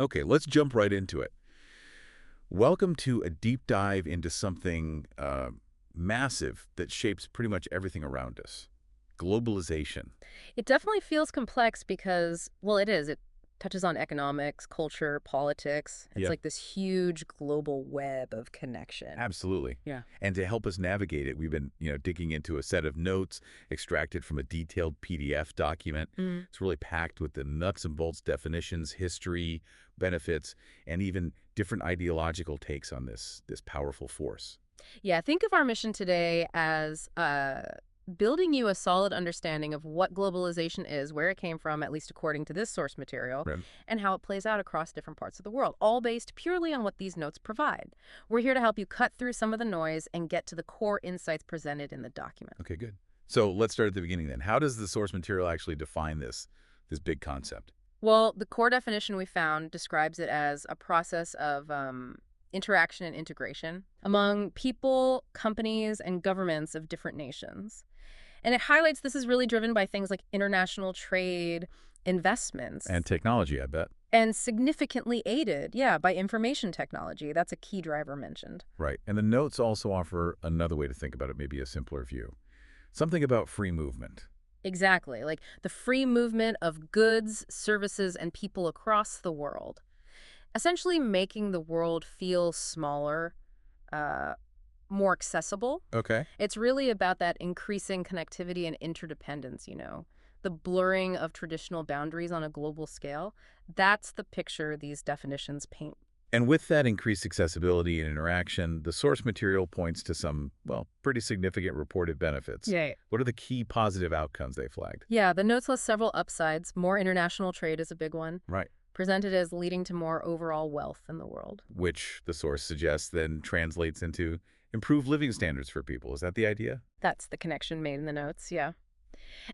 Okay, let's jump right into it. Welcome to a deep dive into something massive that shapes pretty much everything around us. Globalization. It definitely feels complex because, well, it is. It touches on economics, culture, politics. It's Yep, like this huge global web of connection. absolutely. Yeah. And to help us navigate it, we've been, digging into a set of notes extracted from a detailed PDF document. Mm. It's really packed with the nuts and bolts definitions, history, benefits, and even different ideological takes on this powerful force. Yeah, think of our mission today as building you a solid understanding of what globalization is, where it came from, at least according to this source material, Right. and how it plays out across different parts of the world, all based purely on what these notes provide. We're here to help you cut through some of the noise and get to the core insights presented in the document. Okay, good. So let's start at the beginning then. How does the source material actually define this big concept? Well, the core definition we found describes it as a process of interaction and integration among people, companies, and governments of different nations. And it highlights this is really driven by things like international trade, And investments, technology, I bet. and significantly aided, yeah, by information technology. That's a key driver mentioned. Right. And the notes also offer another way to think about it, maybe a simpler view. Something about free movement. Exactly, like the free movement of goods, services, and people across the world, essentially making the world feel smaller, uh, more accessible. Okay. It's really about that increasing connectivity and interdependence, the blurring of traditional boundaries on a global scale. That's the picture these definitions paint. And with that increased accessibility and interaction, the source material points to some, well, pretty significant reported benefits. Yeah. What are the key positive outcomes they flagged? Yeah, the notes list several upsides. More international trade is a big one, Right. presented as leading to more overall wealth in the world. Which the source suggests then translates into improved living standards for people. Is that the idea? That's the connection made in the notes, yeah.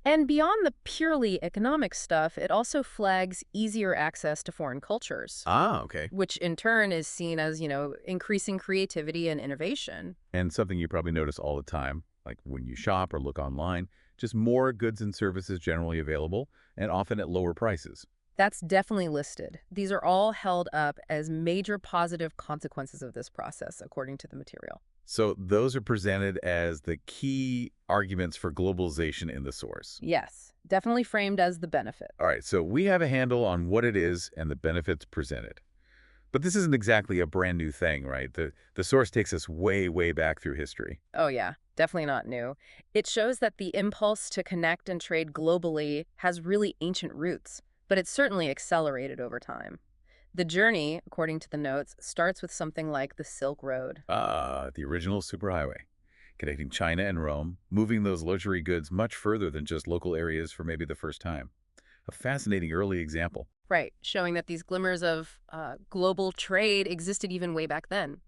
And beyond the purely economic stuff, it also flags easier access to foreign cultures, Ah, okay. which in turn is seen as, increasing creativity and innovation. And something you probably notice all the time, like when you shop or look online, just more goods and services generally available, and often at lower prices. That's definitely listed. These are all held up as major positive consequences of this process, according to the material. So those are presented as the key arguments for globalization in the source. Yes, definitely framed as the benefit. All right, so we have a handle on what it is and the benefits presented. But this isn't exactly a brand new thing, right? The source takes us way, way back through history. Oh, yeah, definitely not new. It shows that the impulse to connect and trade globally has really ancient roots, but it's certainly accelerated over time. The journey, according to the notes, starts with something like the Silk Road. Ah, the original superhighway, connecting China and Rome, moving those luxury goods much further than just local areas for maybe the first time. A fascinating early example. Right, showing that these glimmers of global trade existed even way back then.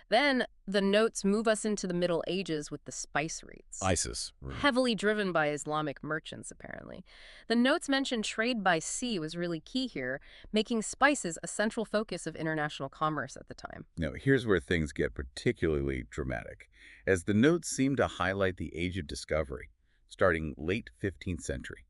Then the notes move us into the Middle Ages with the spice routes, ISIS. heavily driven by Islamic merchants, apparently. The notes mention trade by sea was really key here, making spices a central focus of international commerce at the time. Now, here's where things get particularly dramatic, as the notes seem to highlight the age of discovery, starting late 15th century.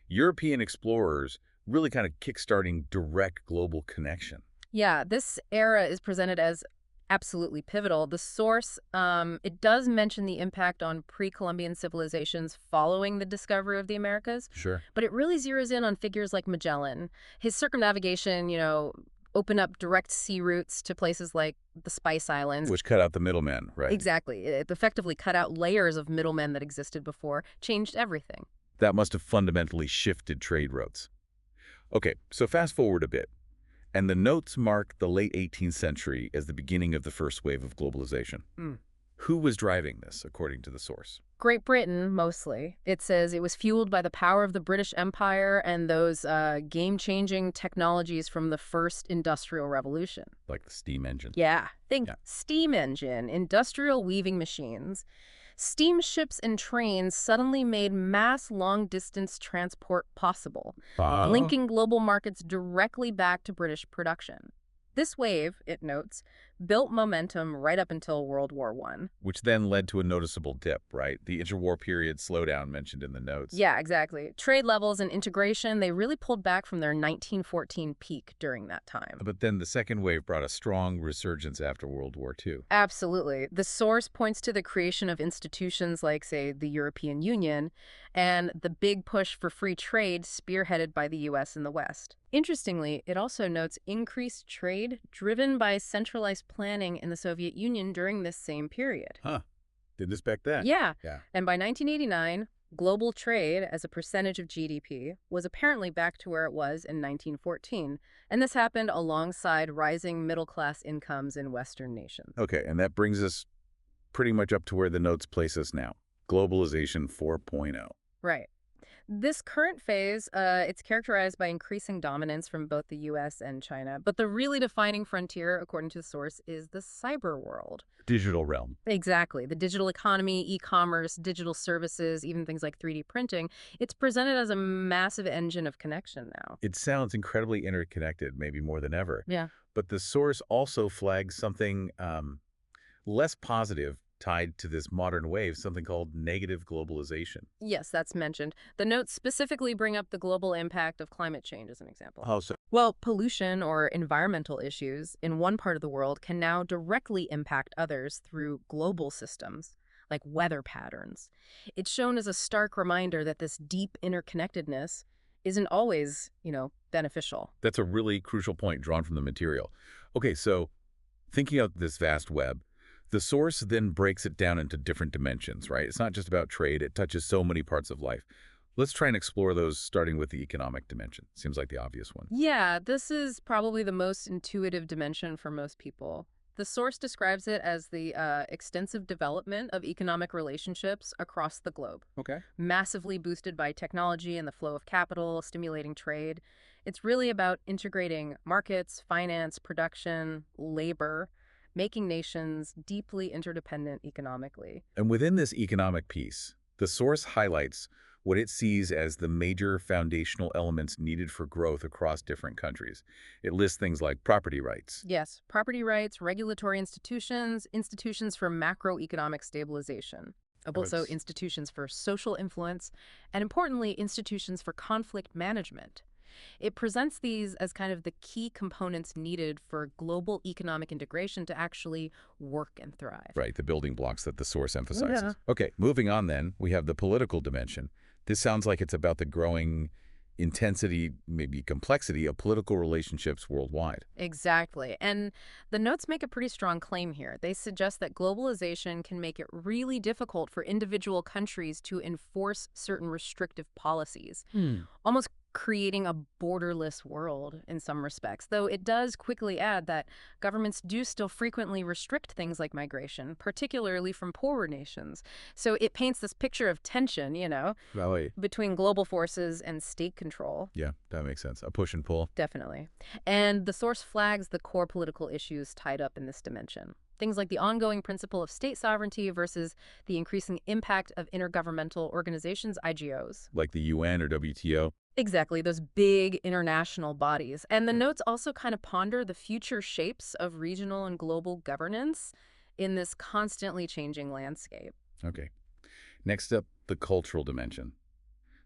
European explorers really kind of kickstarting direct global connection. Yeah, this era is presented as absolutely pivotal. The source, it does mention the impact on pre-Columbian civilizations following the discovery of the Americas, Sure. but it really zeroes in on figures like Magellan. His circumnavigation, opened up direct sea routes to places like the Spice Islands. Which cut out the middleman, right? Exactly. It effectively cut out layers of middlemen that existed before, changed everything. That must have fundamentally shifted trade routes. Okay, so fast forward a bit. And the notes mark the late 18th century as the beginning of the first wave of globalization. Mm. Who was driving this, according to the source? Great Britain, mostly. It says it was fueled by the power of the British Empire and those game-changing technologies from the first Industrial Revolution. Like the steam engine. Yeah, think Yeah. steam engine, industrial weaving machines. Steamships and trains suddenly made mass long-distance transport possible, linking global markets directly back to British production. This wave, it notes, built momentum right up until World War I. Which then led to a noticeable dip, right? The interwar period slowdown mentioned in the notes. Yeah, exactly. Trade levels and integration, they really pulled back from their 1914 peak during that time. But then the second wave brought a strong resurgence after World War II. Absolutely. The source points to the creation of institutions like, say, the European Union and the big push for free trade spearheaded by the US and the West. Interestingly, it also notes increased trade driven by centralized planning in the Soviet Union during this same period. Huh. Didn't expect that. Yeah. Yeah. And by 1989, global trade as a percentage of GDP was apparently back to where it was in 1914. And this happened alongside rising middle-class incomes in Western nations. Okay, and that brings us pretty much up to where the notes place us now. Globalization 4.0. Right. This current phase, it's characterized by increasing dominance from both the US and China. But the really defining frontier, according to the source, is the cyber world. Digital realm. Exactly. The digital economy, e-commerce, digital services, even things like 3D printing, it's presented as a massive engine of connection now. It sounds incredibly interconnected, maybe more than ever. Yeah. But the source also flags something less positive tied to this modern wave, something called negative globalization. Yes, that's mentioned. The notes specifically bring up the global impact of climate change as an example. How so? Well, pollution or environmental issues in one part of the world can now directly impact others through global systems, like weather patterns. It's shown as a stark reminder that this deep interconnectedness isn't always, beneficial. That's a really crucial point drawn from the material. Okay, so thinking of this vast web, the source then breaks it down into different dimensions, right? It's not just about trade. It touches so many parts of life. Let's try and explore those, starting with the economic dimension. Seems like the obvious one. Yeah, this is probably the most intuitive dimension for most people. The source describes it as the extensive development of economic relationships across the globe, Okay. massively boosted by technology and the flow of capital, stimulating trade. It's really about integrating markets, finance, production, labor, making nations deeply interdependent economically. And within this economic piece, the source highlights what it sees as the major foundational elements needed for growth across different countries. It lists things like property rights. Yes, property rights, regulatory institutions, institutions for macroeconomic stabilization, also Yes. institutions for social influence, and importantly, institutions for conflict management. It presents these as kind of the key components needed for global economic integration to actually work and thrive. Right, the building blocks that the source Yeah. emphasizes. Okay, moving on then, we have the political dimension. This sounds like it's about the growing intensity, maybe complexity of political relationships worldwide. Exactly. And the notes make a pretty strong claim here. They suggest that globalization can make it really difficult for individual countries to enforce certain restrictive policies, almost creating a borderless world in some respects. Though it does quickly add that governments do still frequently restrict things like migration, particularly from poorer nations. So it paints this picture of tension, Right. between global forces and state control. Yeah, that makes sense. A push and pull. Definitely. And the source flags the core political issues tied up in this dimension. Things like the ongoing principle of state sovereignty versus the increasing impact of intergovernmental organizations, IGOs. Like the UN or WTO. Exactly, those big international bodies. And the notes also kind of ponder the future shapes of regional and global governance in this constantly changing landscape. Okay. Next up, the cultural dimension.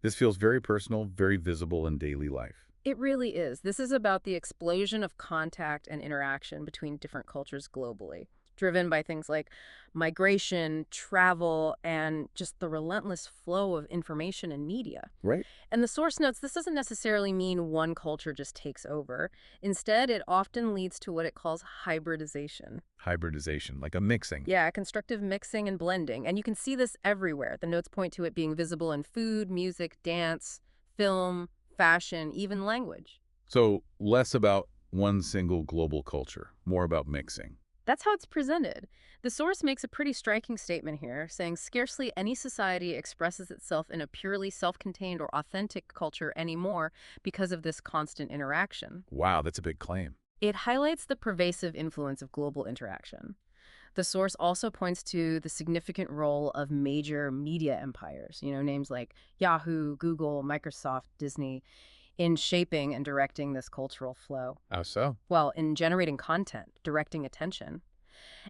This feels very personal, very visible in daily life. It really is. This is about the explosion of contact and interaction between different cultures globally, driven by things like migration, travel, and just the relentless flow of information and media. Right. And the source notes this doesn't necessarily mean one culture just takes over. Instead, it often leads to what it calls hybridization. Hybridization, like a mixing. Yeah, constructive mixing and blending. And you can see this everywhere. The notes point to it being visible in food, music, dance, film, fashion, even language. So less about one single global culture, more about mixing. That's how it's presented. The source makes a pretty striking statement here, saying scarcely any society expresses itself in a purely self-contained or authentic culture anymore because of this constant interaction. Wow, that's a big claim. It highlights the pervasive influence of global interaction. The source also points to the significant role of major media empires, names like Yahoo, Google, Microsoft, Disney, in shaping and directing this cultural flow. How so? Well, in generating content, directing attention.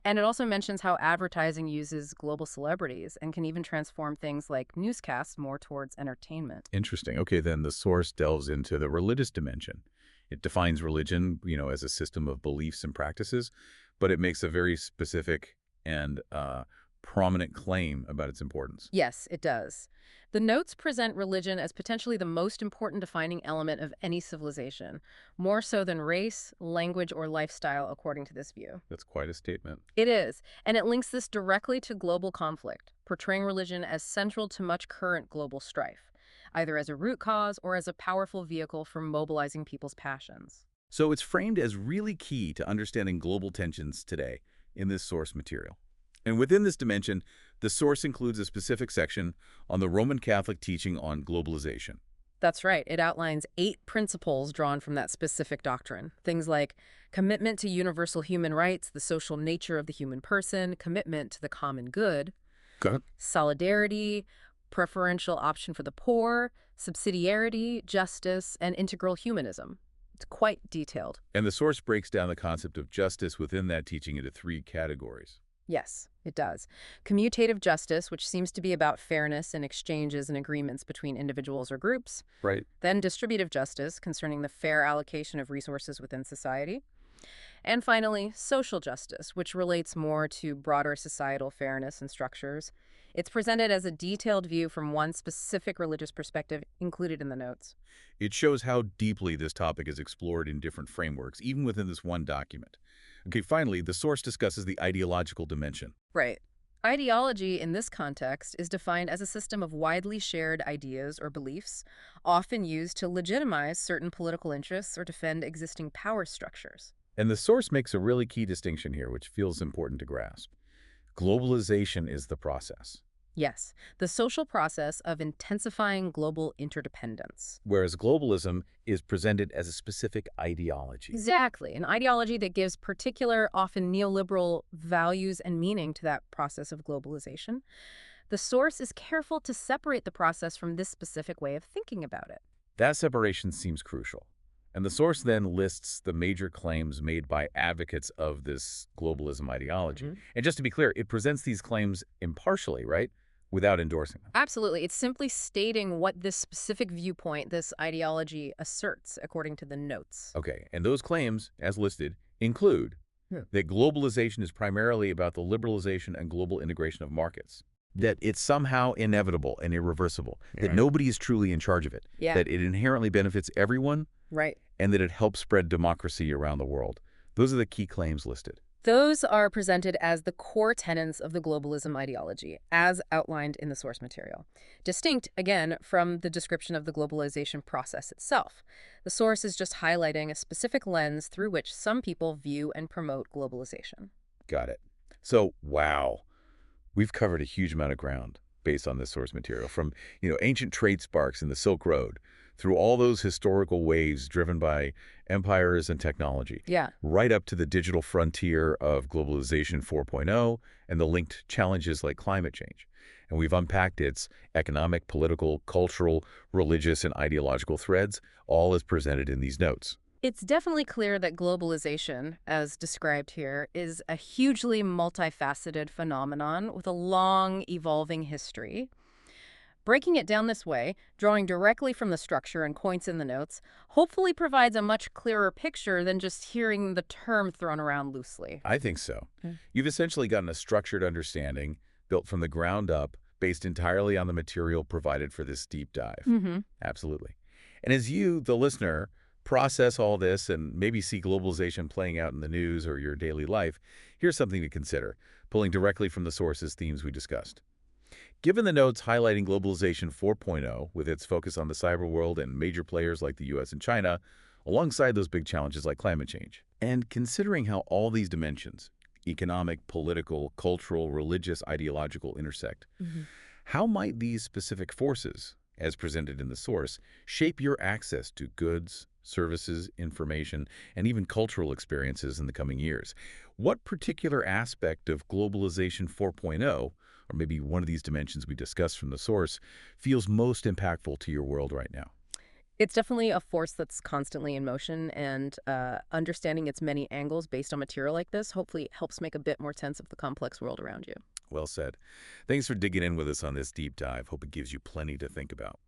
And it also mentions how advertising uses global celebrities and can even transform things like newscasts more towards entertainment. Interesting. Okay, then the source delves into the religious dimension. It defines religion, as a system of beliefs and practices, but it makes a very specific and prominent claim about its importance. Yes, it does. The notes present religion as potentially the most important defining element of any civilization, more so than race, language, or lifestyle, according to this view. That's quite a statement. It is, and it links this directly to global conflict, portraying religion as central to much current global strife, either as a root cause or as a powerful vehicle for mobilizing people's passions. So it's framed as really key to understanding global tensions today in this source material. And within this dimension, the source includes a specific section on the Roman Catholic teaching on globalization. That's right. It outlines 8 principles drawn from that specific doctrine. Things like commitment to universal human rights, the social nature of the human person, commitment to the common good, Got it. solidarity, preferential option for the poor, subsidiarity, justice, and integral humanism. It's quite detailed. And the source breaks down the concept of justice within that teaching into 3 categories. Yes, it does. Commutative justice, which seems to be about fairness in exchanges and agreements between individuals or groups. Right. Then distributive justice, concerning the fair allocation of resources within society. And finally, social justice, which relates more to broader societal fairness and structures. It's presented as a detailed view from one specific religious perspective included in the notes. It shows how deeply this topic is explored in different frameworks, even within this one document. Okay, finally, the source discusses the ideological dimension. Right. Ideology in this context is defined as a system of widely shared ideas or beliefs, often used to legitimize certain political interests or defend existing power structures. And the source makes a really key distinction here, which feels important to grasp. Globalization is the process, Yes, the social process of intensifying global interdependence. whereas globalism is presented as a specific ideology. Exactly, an ideology that gives particular, often neoliberal values and meaning to that process of globalization. The source is careful to separate the process from this specific way of thinking about it. That separation seems crucial. And the source then lists the major claims made by advocates of this globalism ideology. Mhm. And just to be clear, it presents these claims impartially, right? Without endorsing them. Absolutely. It's simply stating what this specific viewpoint, this ideology asserts, according to the notes. Okay, and those claims, as listed, include that globalization is primarily about the liberalization and global integration of markets, that it's somehow inevitable and irreversible, that nobody is truly in charge of it, Yeah. that it inherently benefits everyone, Right. and that it helps spread democracy around the world. Those are the key claims listed. Those are presented as the core tenets of the globalism ideology, as outlined in the source material. Distinct, again, from the description of the globalization process itself. The source is just highlighting a specific lens through which some people view and promote globalization. Got it. So, wow, we've covered a huge amount of ground based on this source material, from ancient trade sparks in the Silk Road, through all those historical waves driven by empires and technology, Yeah. right up to the digital frontier of globalization 4.0 and the linked challenges like climate change. And we've unpacked its economic, political, cultural, religious, and ideological threads, all as presented in these notes. It's definitely clear that globalization, as described here, is a hugely multifaceted phenomenon with a long, evolving history. Breaking it down this way, drawing directly from the structure and points in the notes, hopefully provides a much clearer picture than just hearing the term thrown around loosely. I think so. Okay. You've essentially gotten a structured understanding built from the ground up, based entirely on the material provided for this deep dive. Mm-hmm. Absolutely. And as you, the listener, process all this and maybe see globalization playing out in the news or your daily life, here's something to consider, pulling directly from the sources themes we discussed. Given the notes highlighting Globalization 4.0, with its focus on the cyber world and major players like the US and China, alongside those big challenges like climate change, and considering how all these dimensions, economic, political, cultural, religious, ideological, intersect, how might these specific forces, as presented in the source, shape your access to goods, services, information, and even cultural experiences in the coming years? What particular aspect of Globalization 4.0, or maybe one of these dimensions we discussed from the source, feels most impactful to your world right now? It's definitely a force that's constantly in motion, and understanding its many angles based on material like this hopefully helps make a bit more sense of the complex world around you. Well said. Thanks for digging in with us on this deep dive. Hope it gives you plenty to think about.